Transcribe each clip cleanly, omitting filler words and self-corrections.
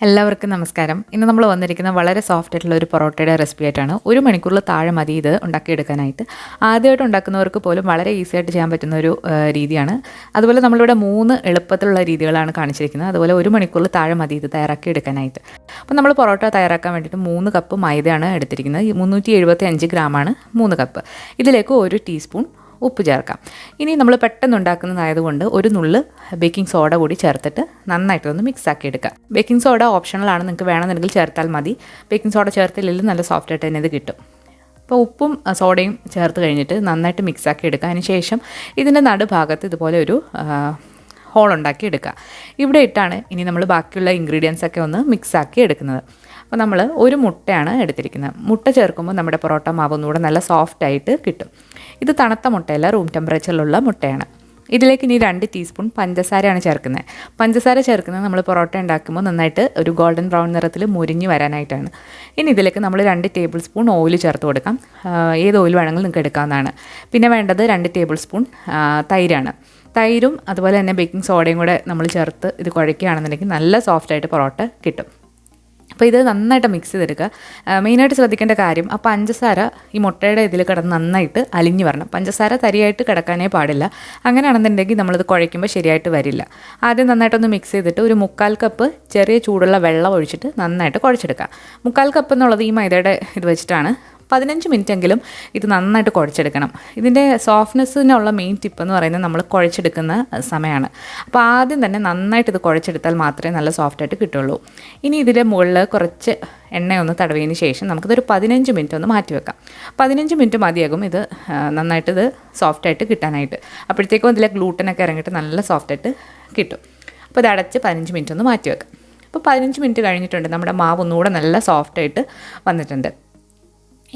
എല്ലാവർക്കും നമസ്കാരം. ഇന്ന് നമ്മൾ വന്നിരിക്കുന്ന വളരെ സോഫ്റ്റ് ആയിട്ടുള്ള ഒരു പൊറോട്ടയുടെ റെസിപ്പി ആയിട്ടാണ്. 1 മണിക്കൂറിൽ താഴെ മതി ഇത് ഉണ്ടാക്കിയെടുക്കാനായിട്ട്. ആദ്യമായിട്ട് ഉണ്ടാക്കുന്നവർക്ക് പോലും വളരെ ഈസി ആയിട്ട് ചെയ്യാൻ പറ്റുന്ന ഒരു രീതിയാണ്. അതുപോലെ നമ്മളിവിടെ 3 എളുപ്പത്തിലുള്ള രീതികളാണ് കാണിച്ചിരിക്കുന്നത്. അതുപോലെ 1 മണിക്കൂറിൽ താഴെ മതി ഇത് തയ്യാറാക്കി എടുക്കാനായിട്ട്. അപ്പോൾ നമ്മൾ പൊറോട്ട തയ്യാറാക്കാൻ വേണ്ടിയിട്ട് 3 കപ്പ് മൈദയാണ് എടുത്തിരിക്കുന്നത്. 375 ഗ്രാമാണ് 3 കപ്പ്. ഇതിലേക്ക് 1 ടീസ്പൂൺ ഉപ്പ് ചേർക്കാം. ഇനി നമ്മൾ പെട്ടെന്ന് ഉണ്ടാക്കുന്നതായതുകൊണ്ട് ഒരു നുള്ള് ബേക്കിംഗ് സോഡ കൂടി ചേർത്തിട്ട് നന്നായിട്ടൊന്ന് മിക്സ് ആക്കി എടുക്കുക. ബേക്കിംഗ് സോഡ ഓപ്ഷണലാണ്, നിങ്ങൾക്ക് വേണമെന്നുണ്ടെങ്കിൽ ചേർത്താൽ മതി. ബേക്കിംഗ് സോഡ ചേർത്തില്ലെങ്കിൽ നല്ല സോഫ്റ്റ് ആയിട്ട് തന്നെ ഇത് കിട്ടും. അപ്പോൾ ഉപ്പും സോഡയും ചേർത്ത് കഴിഞ്ഞിട്ട് നന്നായിട്ട് മിക്സ് ആക്കി എടുക്കുക. അതിന് ശേഷം ഇതിൻ്റെ നടുഭാഗത്ത് ഇതുപോലെ ഒരു ഹോൾ ഉണ്ടാക്കി എടുക്കുക. ഇവിടെ ഇട്ടാണ് ഇനി നമ്മൾ ബാക്കിയുള്ള ഇൻഗ്രീഡിയൻസ് ഒക്കെ ഒന്ന് മിക്സ് ആക്കി എടുക്കുന്നത്. അപ്പോൾ നമ്മൾ ഒരു മുട്ടയാണ് എടുത്തിരിക്കുന്നത്. മുട്ട ചേർക്കുമ്പോൾ നമ്മുടെ പൊറോട്ട മാവ് ഒന്നുകൂടെ നല്ല സോഫ്റ്റായിട്ട് കിട്ടും. ഇത് തണുത്ത മുട്ടയല്ല, റൂം ടെമ്പറേച്ചറിലുള്ള മുട്ടയാണ്. ഇതിലേക്ക് ഇനി 2 ടീസ്പൂൺ പഞ്ചസാരയാണ് ചേർക്കുന്നത്. പഞ്ചസാര ചേർക്കുന്നത് നമ്മൾ പൊറോട്ട ഉണ്ടാക്കുമ്പോൾ നന്നായിട്ട് ഒരു ഗോൾഡൻ ബ്രൗൺ നിറത്തിൽ മുരിഞ്ഞ് വരാനായിട്ടാണ്. ഇനി ഇതിലേക്ക് നമ്മൾ 2 ടേബിൾ സ്പൂൺ ഓയിൽ ചേർത്ത് കൊടുക്കാം. ഏത് ഓയിൽ വേണമെങ്കിലും നിങ്ങൾക്ക് എടുക്കാവുന്നതാണ്. പിന്നെ വേണ്ടത് 2 ടേബിൾ സ്പൂൺ തൈരാണ്. തൈരും അതുപോലെ തന്നെ ബേക്കിംഗ് സോഡയും കൂടെ നമ്മൾ ചേർത്ത് ഇത് കുഴയ്ക്കുകയാണെന്നുണ്ടെങ്കിൽ നല്ല സോഫ്റ്റായിട്ട് പൊറോട്ട കിട്ടും. അപ്പോൾ ഇത് നന്നായിട്ട് മിക്സ് ചെയ്തെടുക്കുക. മെയിനായിട്ട് ശ്രദ്ധിക്കേണ്ട കാര്യം, ആ പഞ്ചസാര ഈ മുട്ടയുടെ ഇതിൽ കിടന്ന് നന്നായിട്ട് അലിഞ്ഞ് വരണം. പഞ്ചസാര തരിയായിട്ട് കിടക്കാനേ പാടില്ല. അങ്ങനെയാണെന്നുണ്ടെങ്കിൽ നമ്മളിത് കുഴയ്ക്കുമ്പോൾ ശരിയായിട്ട് വരില്ല. ആദ്യം നന്നായിട്ടൊന്ന് മിക്സ് ചെയ്തിട്ട് ഒരു 1/4 കപ്പ് ചെറിയ ചൂടുള്ള വെള്ളം ഒഴിച്ചിട്ട് നന്നായിട്ട് കുഴച്ചെടുക്കുക. 1/4 കപ്പ് എന്നുള്ളത് ഈ മൈദയുടെ ഇത് വെച്ചിട്ടാണ്. 15 മിനിറ്റെങ്കിലും ഇത് നന്നായിട്ട് കുഴച്ചെടുക്കണം. ഇതിൻ്റെ സോഫ്റ്റ്നെസ്സിനുള്ള മെയിൻ ടിപ്പ് എന്ന് പറയുന്നത് നമ്മൾ കുഴച്ചെടുക്കുന്ന സമയമാണ്. അപ്പോൾ ആദ്യം തന്നെ നന്നായിട്ട് ഇത് കുഴച്ചെടുത്താൽ മാത്രമേ നല്ല സോഫ്റ്റായിട്ട് കിട്ടുള്ളൂ. ഇനി ഇതിൻ്റെ മുകളിൽ കുറച്ച് എണ്ണയൊന്ന് തടവിയതിന് ശേഷം നമുക്കിതൊരു 15 മിനിറ്റ് ഒന്ന് മാറ്റി വെക്കാം. 15 മിനിറ്റ് മതിയാകും ഇത് നന്നായിട്ട് ഇത് സോഫ്റ്റായിട്ട് കിട്ടാനായിട്ട്. അപ്പോഴത്തേക്കും ഇതിലെ ഗ്ലൂട്ടനൊക്കെ ഇറങ്ങിയിട്ട് നല്ല സോഫ്റ്റായിട്ട് കിട്ടും. അപ്പോൾ ഇത് അടച്ച് 15 മിനിറ്റ് ഒന്ന് മാറ്റി വെക്കാം. അപ്പോൾ 15 മിനിറ്റ് കഴിഞ്ഞിട്ടുണ്ട്. നമ്മുടെ മാവ് ഒന്നുകൂടെ നല്ല സോഫ്റ്റായിട്ട് വന്നിട്ടുണ്ട്.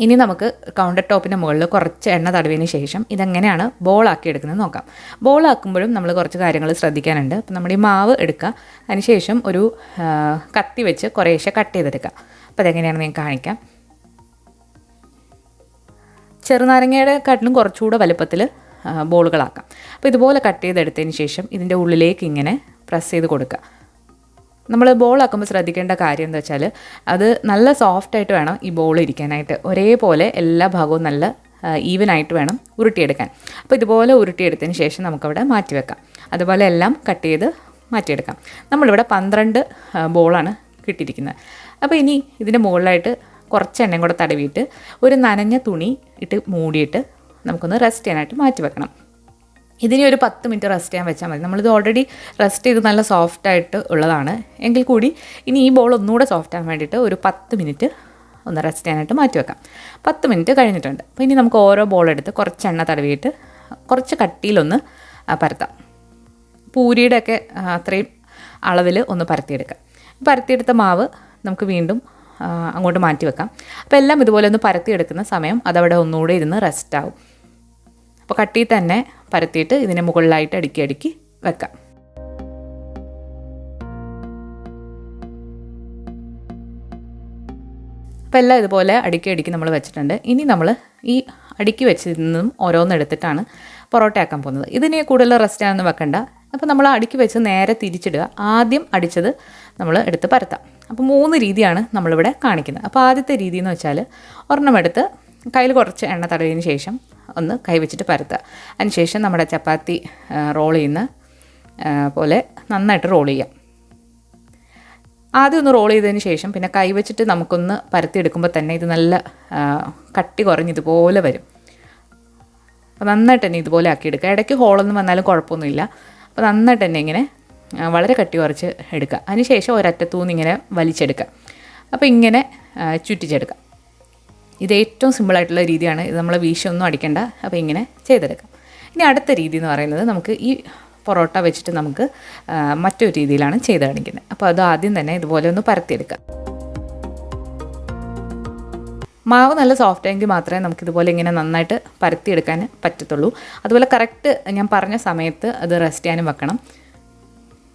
ഇനി നമുക്ക് കൗണ്ടർ ടോപ്പിൻ്റെ മുകളിൽ കുറച്ച് എണ്ണ തടവിയതിന് ശേഷം ഇതെങ്ങനെയാണ് ബോളാക്കി എടുക്കുന്നത് നോക്കാം. ബോളാക്കുമ്പോഴും നമ്മൾ കുറച്ച് കാര്യങ്ങൾ ശ്രദ്ധിക്കാനുണ്ട്. അപ്പോൾ നമ്മുടെ ഈ മാവ് എടുക്കുക, അതിനുശേഷം ഒരു കത്തി വെച്ച് കുറേശ്ശെ കട്ട് ചെയ്തെടുക്കുക. അപ്പോൾ അതെങ്ങനെയാണെന്ന് ഞാൻ കാണിക്കാം. ചെറുനാരങ്ങയുടെ കാട്ടിലും കുറച്ചുകൂടെ വലുപ്പത്തിൽ ബോളുകളാക്കാം. അപ്പോൾ ഇതുപോലെ കട്ട് ചെയ്തെടുത്തതിന് ശേഷം ഇതിൻ്റെ ഉള്ളിലേക്ക് ഇങ്ങനെ പ്രസ് ചെയ്ത് കൊടുക്കുക. നമ്മൾ ബോളാക്കുമ്പോൾ ശ്രദ്ധിക്കേണ്ട കാര്യം എന്താ വെച്ചാൽ അത് നല്ല സോഫ്റ്റായിട്ട് വേണം ഈ ബോൾ ഇരിക്കാനായിട്ട്. ഒരേപോലെ എല്ലാ ഭാഗവും നല്ല ഈവനായിട്ട് വേണം ഉരുട്ടിയെടുക്കാൻ. അപ്പോൾ ഇതുപോലെ ഉരുട്ടിയെടുത്തതിന് ശേഷം നമുക്കവിടെ മാറ്റി വെക്കാം. അതുപോലെ എല്ലാം കട്ട് ചെയ്ത് മാറ്റിയെടുക്കാം. നമ്മളിവിടെ 12 ബോളാണ് കിട്ടിയിരിക്കുന്നത്. അപ്പോൾ ഇനി ഇതിൻ്റെ മുകളിലായിട്ട് കുറച്ച് എണ്ണയും കൂടെ തടവിയിട്ട് ഒരു നനഞ്ഞ തുണി ഇട്ട് മൂടിയിട്ട് നമുക്കൊന്ന് റെസ്റ്റ് ചെയ്യാനായിട്ട് മാറ്റി വെക്കണം. ഇതിനെ ഒരു 10 മിനിറ്റ് റെസ്റ്റ് ചെയ്യാൻ വെച്ചാൽ മതി. നമ്മളിത് ഓൾറെഡി റെസ്റ്റ് ചെയ്ത് നല്ല സോഫ്റ്റായിട്ട് ഉള്ളതാണ്. എങ്കിൽ കൂടി ഇനി ഈ ബോൾ ഒന്നുകൂടെ സോഫ്റ്റ് ആകാൻ വേണ്ടിയിട്ട് ഒരു 10 മിനിറ്റ് ഒന്ന് റെസ്റ്റ് ചെയ്യാനായിട്ട് മാറ്റി വെക്കാം. 10 മിനിറ്റ് കഴിഞ്ഞിട്ടുണ്ട്. അപ്പോൾ ഇനി നമുക്ക് ഓരോ ബോൾ എടുത്ത് കുറച്ച് എണ്ണ തടവിയിട്ട് കുറച്ച് കട്ടിയിലൊന്ന് പരത്താം. പൂരിയുടെയൊക്കെ അത്രയും അളവിൽ ഒന്ന് പരത്തിയെടുക്കാം. പരത്തിയെടുത്ത മാവ് നമുക്ക് വീണ്ടും അങ്ങോട്ട് മാറ്റി വെക്കാം. അപ്പോൾ എല്ലാം ഇതുപോലെ ഒന്ന് പരത്തിയെടുക്കുന്ന സമയം അതവിടെ ഒന്നുകൂടെ ഇരുന്ന് റെസ്റ്റ് ആവും. അപ്പോൾ കട്ടിയിൽ തന്നെ പരത്തിയിട്ട് ഇതിനെ മുകളിലായിട്ട് അടുക്കി അടുക്കി വെക്കാം. അപ്പോൾ എല്ലാം ഇതുപോലെ അടുക്കി അടുക്കി നമ്മൾ വെച്ചിട്ടുണ്ട്. ഇനി നമ്മൾ ഈ അടുക്കി വെച്ചതിൽ നിന്നും ഓരോന്നെടുത്തിട്ടാണ് പൊറോട്ട ആക്കാൻ പോകുന്നത്. ഇതിനെ കൂടുതൽ റെസ്റ്റ് ആണെന്ന് വെക്കണ്ട. അപ്പോൾ നമ്മൾ അടുക്കി വെച്ച് നേരെ തിരിച്ചിടുക. ആദ്യം അടിച്ചത് നമ്മൾ എടുത്ത് പരത്താം. അപ്പോൾ 3 രീതിയാണ് നമ്മളിവിടെ കാണിക്കുന്നത്. അപ്പോൾ ആദ്യത്തെ രീതി എന്ന് വെച്ചാൽ ഒരെണ്ണം എടുത്ത് കയ്യിൽ കുറച്ച് എണ്ണ തടവിയതിന് ശേഷം ഒന്ന് കൈ വെച്ചിട്ട് പരത്തുക. അതിനുശേഷം നമ്മുടെ ചപ്പാത്തി റോൾ ചെയ്യുന്ന പോലെ നന്നായിട്ട് റോൾ ചെയ്യാം. ആദ്യം ഒന്ന് റോൾ ചെയ്തതിന് ശേഷം പിന്നെ കൈ വെച്ചിട്ട് നമുക്കൊന്ന് പരത്തിയെടുക്കുമ്പോൾ തന്നെ ഇത് നല്ല കട്ടി കുറഞ്ഞ് ഇതുപോലെ വരും. അപ്പോൾ നന്നായിട്ട് തന്നെ ഇതുപോലെ ആക്കിയെടുക്കുക. ഇടയ്ക്ക് ഹോളൊന്നും വന്നാലും കുഴപ്പമൊന്നുമില്ല. അപ്പോൾ നന്നായിട്ട് തന്നെ ഇങ്ങനെ വളരെ കട്ടി കുറച്ച് എടുക്കുക. അതിനുശേഷം ഒരറ്റത്തൂന്ന് ഇങ്ങനെ വലിച്ചെടുക്കുക. അപ്പോൾ ഇങ്ങനെ ചുറ്റിച്ചെടുക്കുക. ഇത് ഏറ്റവും സിമ്പിളായിട്ടുള്ള രീതിയാണ്. ഇത് നമ്മൾ വീശൊന്നും അടിക്കേണ്ട. അപ്പോൾ ഇങ്ങനെ ചെയ്തെടുക്കാം. ഇനി അടുത്ത രീതി എന്ന് പറയുന്നത് നമുക്ക് ഈ പൊറോട്ട വെച്ചിട്ട് നമുക്ക് മറ്റൊരു രീതിയിലാണ് ചെയ്ത് കാണിക്കുന്നത്. അപ്പോൾ അത് ആദ്യം തന്നെ ഇതുപോലെ ഒന്ന് പരത്തിയെടുക്കുക. മാവ് നല്ല സോഫ്റ്റ് ആയെങ്കിൽ മാത്രമേ നമുക്കിതുപോലെ ഇങ്ങനെ നന്നായിട്ട് പരത്തിയെടുക്കാൻ പറ്റത്തുള്ളൂ. അതുപോലെ കറക്റ്റ് ഞാൻ പറഞ്ഞ സമയത്ത് അത് റെസ്റ്റ് ചെയ്യാനും വെക്കണം.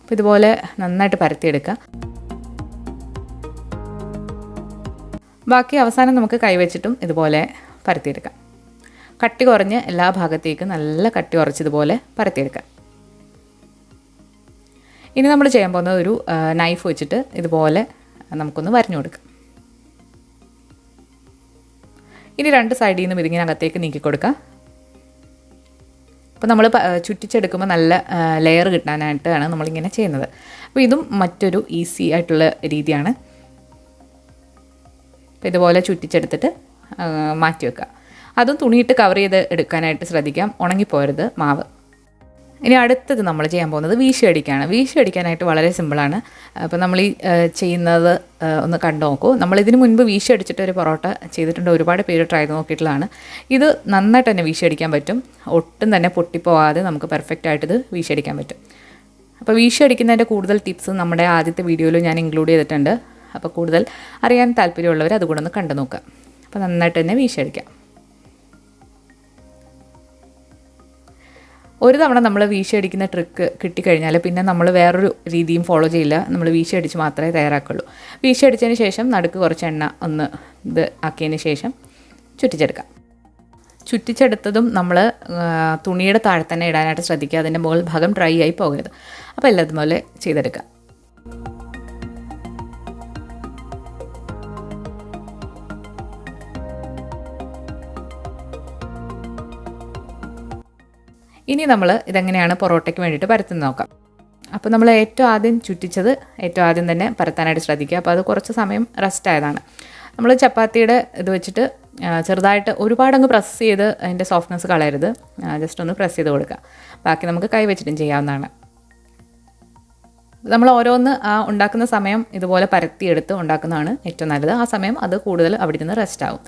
അപ്പോൾ ഇതുപോലെ നന്നായിട്ട് പരത്തിയെടുക്കുക. ബാക്കി അവസാനം നമുക്ക് കൈവച്ചിട്ടും ഇതുപോലെ പരത്തിയെടുക്കാം. കട്ടി കുറഞ്ഞ് എല്ലാ ഭാഗത്തേക്കും നല്ല കട്ടി കുറച്ചതുപോലെ പരത്തിയെടുക്കാം. ഇനി നമ്മൾ ചെയ്യാൻ പോകുന്നത് ഒരു നൈഫ് വെച്ചിട്ട് ഇതുപോലെ നമുക്കൊന്ന് വരഞ്ഞു കൊടുക്കാം. ഇനി 2 സൈഡിൽ നിന്നും ഇതിങ്ങനെ അകത്തേക്ക് നീക്കി കൊടുക്കുക. അപ്പോൾ നമ്മൾ ചുറ്റിച്ചെടുക്കുമ്പോൾ നല്ല ലെയർ കിട്ടാനായിട്ടാണ് നമ്മളിങ്ങനെ ചെയ്യുന്നത്. അപ്പോൾ ഇതും മറ്റൊരു ഈസി ആയിട്ടുള്ള രീതിയാണ്. അപ്പോൾ ഇതുപോലെ ചുറ്റിച്ചെടുത്തിട്ട് മാറ്റി വെക്കുക. അതും തുണിയിട്ട് കവർ ചെയ്ത് എടുക്കാനായിട്ട് ശ്രദ്ധിക്കാം, ഉണങ്ങിപ്പോരുത് മാവ്. ഇനി അടുത്തത് നമ്മൾ ചെയ്യാൻ പോകുന്നത് വീശി അടിക്കുകയാണ്. വീശി അടിക്കാനായിട്ട് വളരെ സിമ്പിളാണ്. അപ്പോൾ നമ്മൾ ഈ ചെയ്യുന്നത് ഒന്ന് കണ്ടു നോക്കൂ. നമ്മളിതിന് മുൻപ് വീശി അടിച്ചിട്ട് ഒരു പൊറോട്ട ചെയ്തിട്ടുണ്ട്, ഒരുപാട് പേര് ട്രൈ ചെയ്ത് നോക്കിയിട്ടുള്ളതാണ്. ഇത് നന്നായിട്ട് തന്നെ വീശി അടിക്കാൻ പറ്റും, ഒട്ടും തന്നെ പൊട്ടിപ്പോവാതെ നമുക്ക് പെർഫെക്റ്റ് ആയിട്ട് ഇത് വീശി അടിക്കാൻ പറ്റും. അപ്പോൾ വീശി അടിക്കുന്നതിൻ്റെ കൂടുതൽ ടിപ്സ് നമ്മുടെ ആദ്യത്തെ വീഡിയോയിൽ ഞാൻ ഇൻക്ലൂഡ് ചെയ്തിട്ടുണ്ട്. അപ്പോൾ കൂടുതൽ അറിയാൻ താല്പര്യമുള്ളവർ അതുകൂടെ ഒന്ന് കണ്ടു നോക്കുക. അപ്പോൾ നന്നായിട്ട് തന്നെ വീശി അടിക്കാം. ഒരു തവണ നമ്മൾ വീശി അടിക്കുന്ന ട്രിക്ക് കിട്ടിക്കഴിഞ്ഞാൽ പിന്നെ നമ്മൾ വേറൊരു രീതിയും ഫോളോ ചെയ്യില്ല. നമ്മൾ വീശി അടിച്ച് മാത്രമേ തയ്യാറാക്കുള്ളൂ. വീശി അടിച്ചതിന് ശേഷം നടുക്ക് കുറച്ച് എണ്ണ ഒന്ന് ഇത് ആക്കിയതിന് ശേഷം ചുറ്റിച്ചെടുക്കാം. ചുറ്റിച്ചെടുത്തതും നമ്മൾ തുണിയുടെ താഴെ തന്നെ ഇടാനായിട്ട് ശ്രദ്ധിക്കുക. അതിൻ്റെ മുകൾ ഭാഗം ഡ്രൈ ആയി പോകരുത്. അപ്പോൾ എല്ലാതും പോലെ ചെയ്തെടുക്കാം. ഇനി നമ്മൾ ഇതെങ്ങനെയാണ് പൊറോട്ടയ്ക്ക് വേണ്ടിയിട്ട് പരത്തുന്നത് നോക്കാം. അപ്പോൾ നമ്മൾ ഏറ്റവും ആദ്യം ചുറ്റിച്ചത് ഏറ്റവും ആദ്യം തന്നെ പരത്താനായിട്ട് ശ്രദ്ധിക്കുക. അപ്പോൾ അത് കുറച്ച് സമയം റെസ്റ്റ് ആയതാണ്. നമ്മൾ ചപ്പാത്തിയുടെ ഇത് വെച്ചിട്ട് ചെറുതായിട്ട് ഒരുപാടങ്ങ് പ്രസ് ചെയ്ത് അതിൻ്റെ സോഫ്റ്റ്നെസ് കളയരുത്, ജസ്റ്റ് ഒന്ന് പ്രസ് ചെയ്ത് കൊടുക്കുക. ബാക്കി നമുക്ക് കൈ വെച്ചിട്ടും ചെയ്യാവുന്നതാണ്. നമ്മൾ ഓരോന്ന് ഉണ്ടാക്കുന്ന സമയം ഇതുപോലെ പരത്തിയെടുത്ത് ഉണ്ടാക്കുന്നതാണ് ഏറ്റവും നല്ലത്. ആ സമയം അത് കൂടുതൽ അവിടെ നിന്ന് റെസ്റ്റ് ആവും.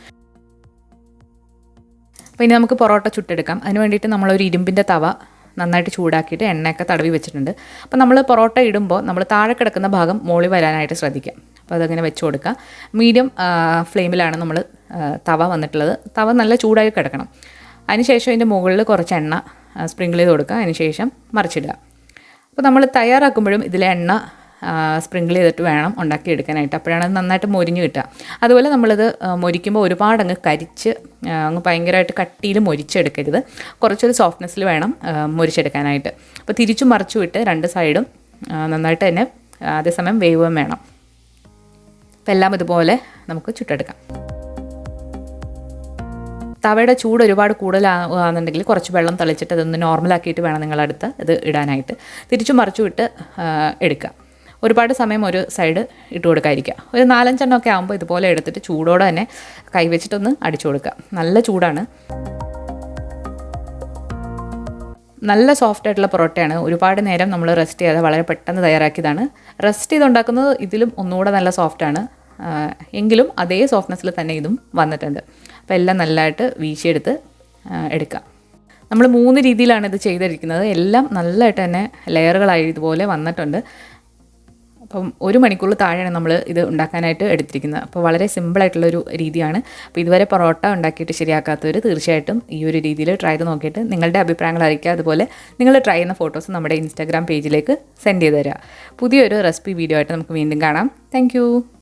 അപ്പോൾ ഇനി നമുക്ക് പൊറോട്ട ചുട്ടെടുക്കാം. അതിന് വേണ്ടിയിട്ട് നമ്മളൊരു ഇരുമ്പിൻ്റെ തവ നന്നായിട്ട് ചൂടാക്കിയിട്ട് എണ്ണയൊക്കെ തടവി വെച്ചിട്ടുണ്ട്. അപ്പോൾ നമ്മൾ പൊറോട്ട ഇടുമ്പോൾ നമ്മൾ താഴെ കിടക്കുന്ന ഭാഗം മുകളിൽ വരാനായിട്ട് ശ്രദ്ധിക്കാം. അപ്പോൾ അതങ്ങനെ വെച്ച് കൊടുക്കുക. മീഡിയം ഫ്ലെയിമിലാണ് നമ്മൾ തവ വന്നിട്ടുള്ളത്. തവ നല്ല ചൂടായി കിടക്കണം. അതിനുശേഷം അതിൻ്റെ മുകളിൽ കുറച്ച് എണ്ണ സ്പ്രിങ്കിൾ ചെയ്ത് കൊടുക്കുക. അതിനുശേഷം മറിച്ചിടുക. അപ്പോൾ നമ്മൾ തയ്യാറാക്കുമ്പോഴും ഇതിലെ എണ്ണ സ്പ്രിങ്കിൾ ചെയ്തിട്ട് വേണം ഉണ്ടാക്കിയെടുക്കാനായിട്ട്. അപ്പോഴാണ് അത് നന്നായിട്ട് മൊരിഞ്ഞ് കിട്ടുക. അതുപോലെ നമ്മളിത് മൊരിക്കുമ്പോൾ ഒരുപാടങ്ങ് കരിച്ച് അങ്ങ് ഭയങ്കരമായിട്ട് കട്ടിയിൽ മൊരിച്ചെടുക്കരുത്. കുറച്ചൊരു സോഫ്റ്റ്നെസ്സിൽ വേണം മൊരിച്ചെടുക്കാനായിട്ട്. അപ്പോൾ തിരിച്ചു മറിച്ചു വിട്ട് 2 സൈഡും നന്നായിട്ട് തന്നെ അതേസമയം വേവും വേണം. അപ്പോൾ എല്ലാം ഇതുപോലെ നമുക്ക് ചുട്ടെടുക്കാം. തവയുടെ ചൂട് ഒരുപാട് കൂടുതലാണെന്നുണ്ടെങ്കിൽ കുറച്ച് വെള്ളം തളിച്ചിട്ട് അതൊന്ന് നോർമലാക്കിയിട്ട് വേണം നിങ്ങളടുത്ത് ഇത് ഇടാനായിട്ട്. തിരിച്ചു മറിച്ചു വിട്ട് എടുക്കുക. ഒരുപാട് സമയം ഒരു സൈഡ് ഇട്ട് കൊടുക്കാതിരിക്കുക. ഒരു 4-5 എണ്ണമൊക്കെ ആകുമ്പോൾ ഇതുപോലെ എടുത്തിട്ട് ചൂടോടെ തന്നെ കൈവച്ചിട്ടൊന്ന് അടിച്ചു കൊടുക്കുക. നല്ല ചൂടാണ്. നല്ല സോഫ്റ്റ് ആയിട്ടുള്ള പൊറോട്ടയാണ്. ഒരുപാട് നേരം നമ്മൾ റെസ്റ്റ് ചെയ്യാതെ വളരെ പെട്ടെന്ന് തയ്യാറാക്കിയതാണ്. റെസ്റ്റ് ചെയ്തുണ്ടാക്കുന്നത് ഇതിലും ഒന്നുകൂടെ നല്ല സോഫ്റ്റാണ്. എങ്കിലും അതേ സോഫ്റ്റ്നെസ്സിൽ തന്നെ ഇതും വന്നിട്ടുണ്ട്. അപ്പോൾ എല്ലാം നല്ലതായിട്ട് വീശിയെടുത്ത് എടുക്കുക. നമ്മൾ 3 രീതിയിലാണ് ഇത് ചെയ്തിരിക്കുന്നത്. എല്ലാം നല്ലതായിട്ട് തന്നെ ലെയറുകളായി ഇതുപോലെ വന്നിട്ടുണ്ട്. അപ്പം 1 മണിക്കൂറിൽ താഴെയാണ് നമ്മൾ ഇത് ഉണ്ടാക്കാനായിട്ട് എടുത്തിരിക്കുന്നത്. അപ്പോൾ വളരെ സിമ്പിളായിട്ടുള്ളൊരു രീതിയാണ്. അപ്പോൾ ഇതുവരെ പൊറോട്ട ഉണ്ടാക്കിയിട്ട് ശരിയാക്കാത്തവർ തീർച്ചയായിട്ടും ഈ ഒരു രീതിയിൽ ട്രൈ ചെയ്ത് നോക്കിയിട്ട് നിങ്ങളുടെ അഭിപ്രായങ്ങൾ അറിയിക്കുക. അതുപോലെ നിങ്ങൾ ട്രൈ ചെയ്യുന്ന ഫോട്ടോസ് നമ്മുടെ ഇൻസ്റ്റാഗ്രാം പേജിലേക്ക് സെൻഡ് ചെയ്ത് തരിക. പുതിയൊരു റെസിപ്പി വീഡിയോ ആയിട്ട് നമുക്ക് വീണ്ടും കാണാം. താങ്ക്